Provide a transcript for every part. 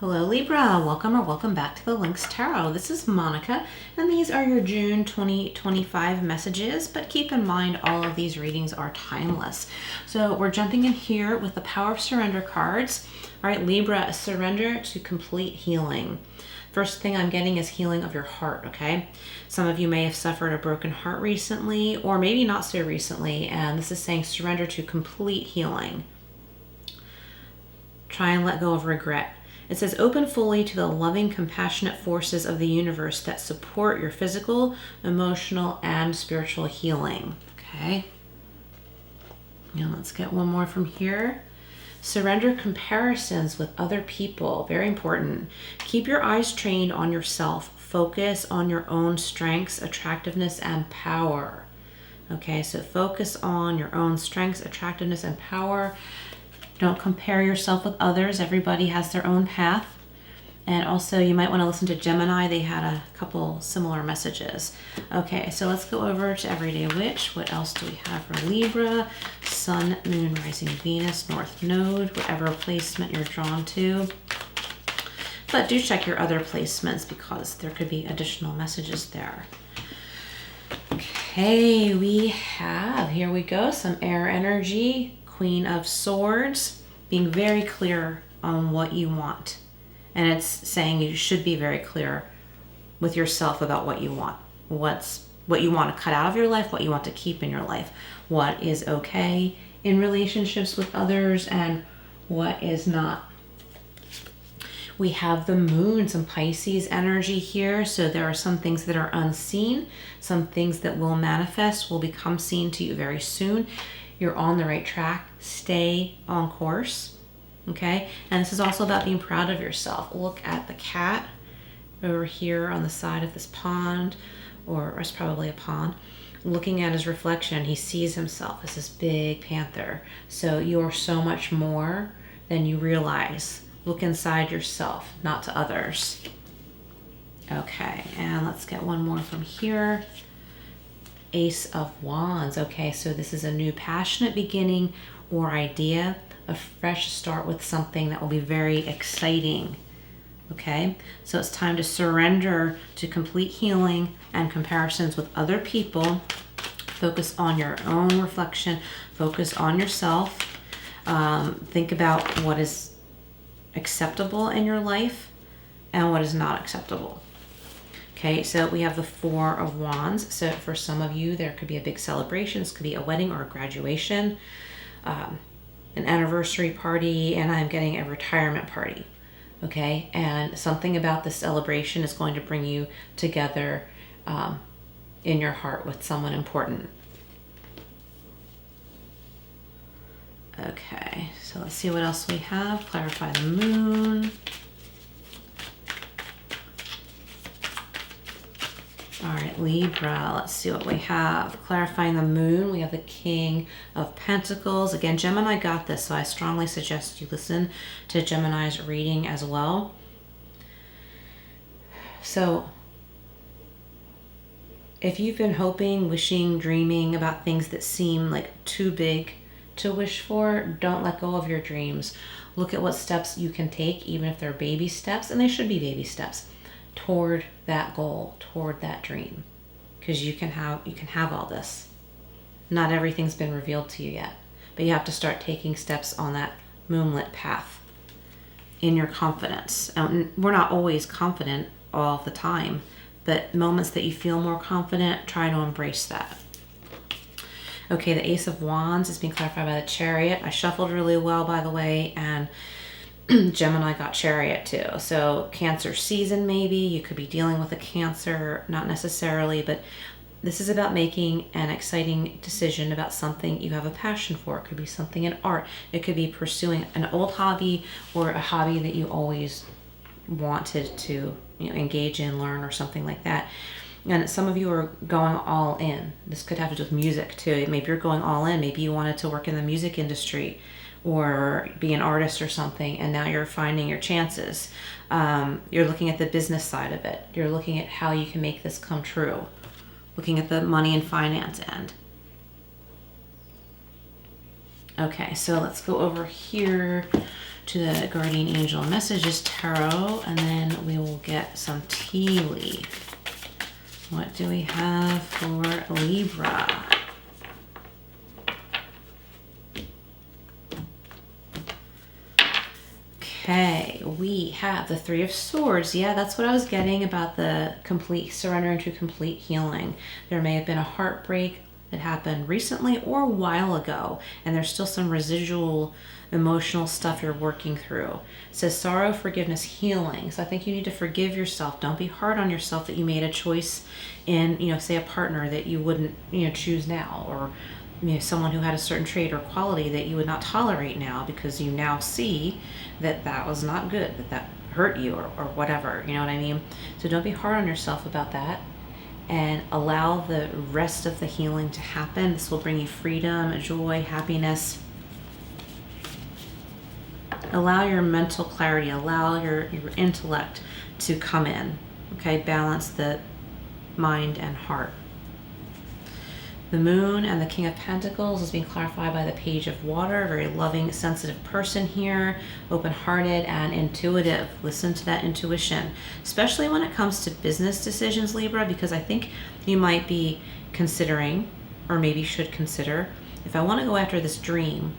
Hello Libra, welcome or welcome back to the Lynx Tarot. This is Monica, and these are your June 2025 messages, but keep in mind all of these readings are timeless. So we're jumping in here with the Power of Surrender cards. All right, Libra, surrender to complete healing. First thing I'm getting is healing of your heart, okay? Some of you may have suffered a broken heart recently, or maybe not so recently, and this is saying surrender to complete healing. Try and let go of regret. It says, open fully to the loving, compassionate forces of the universe that support your physical, emotional, and spiritual healing. Okay. Now let's get one more from here. Surrender comparisons with other people. Very important. Keep your eyes trained on yourself. Focus on your own strengths, attractiveness, and power. Okay, so focus on your own strengths, attractiveness, and power. Don't compare yourself with others. Everybody has their own path. And also you might want to listen to Gemini. They had a couple similar messages. Okay, so let's go over to Everyday Witch. What else do we have for Libra? Sun, Moon, Rising, Venus, North Node, whatever placement you're drawn to. But do check your other placements because there could be additional messages there. Okay, we have, here we go, some air energy. Queen of Swords, being very clear on what you want. And it's saying you should be very clear with yourself about what you want. What you want to cut out of your life, what you want to keep in your life. What is okay in relationships with others and what is not. We have the Moon, some Pisces energy here. So there are some things that are unseen. Some things that will manifest, will become seen to you very soon. You're on the right track. Stay on course. Okay. And this is also about being proud of yourself. Look at the cat over here on the side of this pond, or it's probably a pond. Looking at his reflection, he sees himself as this big panther. So you're so much more than you realize. Look inside yourself, not to others. Okay. And let's get one more from here. Ace of Wands. Okay, so this is a new passionate beginning or idea, a fresh start with something that will be very exciting. Okay, so it's time to surrender to complete healing and comparisons with other people. Focus on your own reflection. Focus on yourself. Think about what is acceptable in your life and what is not acceptable. Okay, so we have the Four of Wands. So for some of you, there could be a big celebration. This could be a wedding or a graduation, an anniversary party, and I'm getting a retirement party. Okay, and something about the celebration is going to bring you together in your heart with someone important. Okay, so let's see what else we have. Clarify the Moon. All right, Libra, let's see what we have. Clarifying the Moon, we have the King of Pentacles. Again, Gemini got this, so I strongly suggest you listen to Gemini's reading as well. So, if you've been hoping, wishing, dreaming about things that seem like too big to wish for, don't let go of your dreams. Look at what steps you can take, even if they're baby steps, and they should be baby steps, toward that goal, toward that dream, because you can have all this. Not everything's been revealed to you yet, but you have to start taking steps on that moonlit path in your confidence. We're not always confident all the time, but moments that you feel more confident, try to embrace that. Okay, the Ace of Wands is being clarified by the Chariot. I shuffled really well, by the way, and Gemini got Chariot too. So Cancer season, maybe you could be dealing with a Cancer, not necessarily, but this is about making an exciting decision about something you have a passion for. It could be something in art. It could be pursuing an old hobby or a hobby that you always wanted to, engage in, learn, or something like that. And some of you are going all in. This could have to do with music too. Maybe you're going all in. Maybe you wanted to work in the music industry or be an artist or something, and now you're finding your chances. You're looking at the business side of it. You're looking at how you can make this come true. Looking at the money and finance end. Okay, so let's go over here to the Guardian Angel Messages Tarot, and then we will get some tea leaf. What do we have for Libra? Okay, we have the Three of Swords. Yeah, that's what I was getting about the complete surrender into complete healing. There may have been a heartbreak that happened recently or a while ago, and there's still some residual emotional stuff you're working through. It says sorrow, forgiveness, healing. So I think you need to forgive yourself. Don't be hard on yourself that you made a choice in, say a partner that you wouldn't, choose now, or someone who had a certain trait or quality that you would not tolerate now because you now see that that was not good, that hurt you or whatever, you know what I mean? So don't be hard on yourself about that and allow the rest of the healing to happen. This will bring you freedom, joy, happiness. Allow your mental clarity, allow your intellect to come in, okay? Balance the mind and heart. The Moon and the King of Pentacles is being clarified by the Page of Water. Very loving, sensitive person here, open-hearted and intuitive. Listen to that intuition, especially when it comes to business decisions, Libra, because I think you might be considering, or maybe should consider, if I want to go after this dream,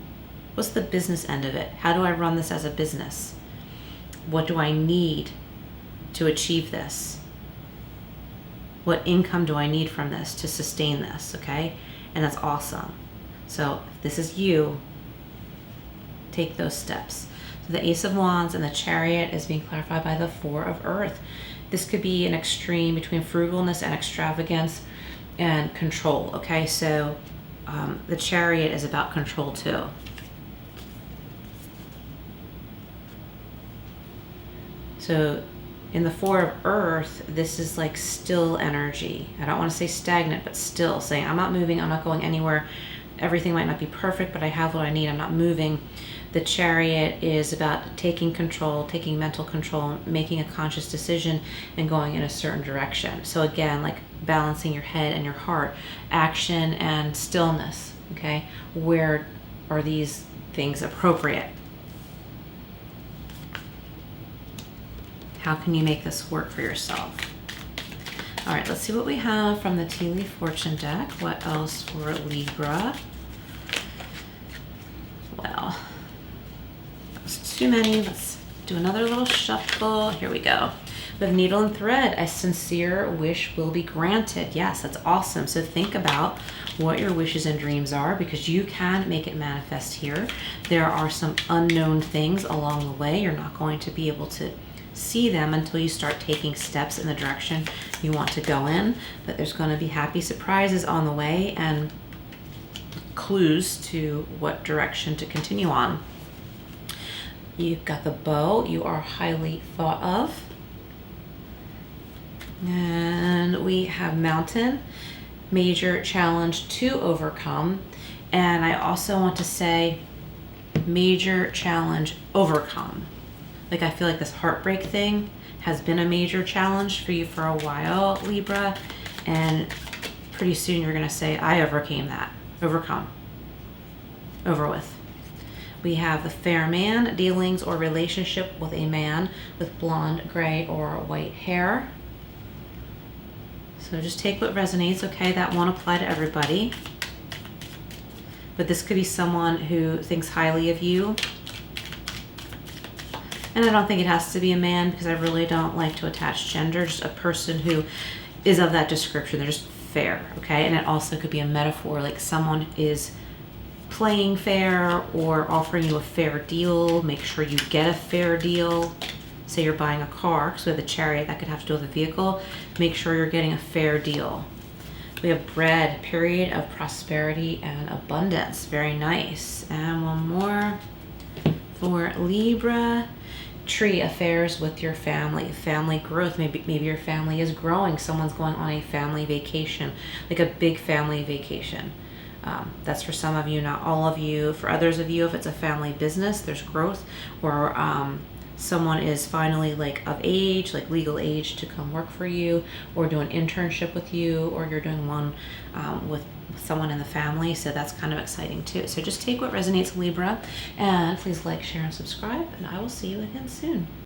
what's the business end of it? How do I run this as a business? What do I need to achieve this? What income do I need from this to sustain this, okay? And that's awesome. So if this is you, take those steps. So the Ace of Wands and the Chariot is being clarified by the Four of Earth. This could be an extreme between frugalness and extravagance and control, okay? So the Chariot is about control too. So in the Four of Earth, this is like still energy. I don't want to say stagnant, but still saying, I'm not moving, I'm not going anywhere. Everything might not be perfect, but I have what I need, I'm not moving. The Chariot is about taking control, taking mental control, making a conscious decision and going in a certain direction. So again, like balancing your head and your heart, action and stillness, okay? Where are these things appropriate? How can you make this work for yourself? All right, let's see what we have from the Tea Leaf Fortune deck. What else for Libra? Well, that's too many. Let's do another little shuffle. Here we go. With Needle and Thread, a sincere wish will be granted. Yes, that's awesome. So think about what your wishes and dreams are, because you can make it manifest here. There are some unknown things along the way. You're not going to be able to see them until you start taking steps in the direction you want to go in, but there's going to be happy surprises on the way and clues to what direction to continue on. You've got the Bow. You are highly thought of. And we have Mountain, major challenge to overcome. And I also want to say major challenge overcome. Like, I feel like this heartbreak thing has been a major challenge for you for a while, Libra, and pretty soon you're going to say, I overcame that. Overcome. Over with. We have the Fair Man, dealings or relationship with a man with blonde, gray, or white hair. So just take what resonates, okay? That won't apply to everybody. But this could be someone who thinks highly of you. And I don't think it has to be a man, because I really don't like to attach gender. Just a person who is of that description. They're just fair, okay? And it also could be a metaphor, like someone is playing fair or offering you a fair deal. Make sure you get a fair deal. Say you're buying a car, because we have the Chariot, that could have to do with a vehicle. Make sure you're getting a fair deal. We have Bread, period of prosperity and abundance. Very nice. And one more for Libra. Tree, affairs with your family, family growth. Maybe your family is growing. Someone's going on a family vacation, like a big family vacation. That's for some of you, not all of you. For others of you, if it's a family business, there's growth, or someone is finally like of age, like legal age, to come work for you or do an internship with you, or you're doing one with someone in the family, so that's kind of exciting too. So just take what resonates, Libra, and please like, share, and subscribe, and I will see you again soon.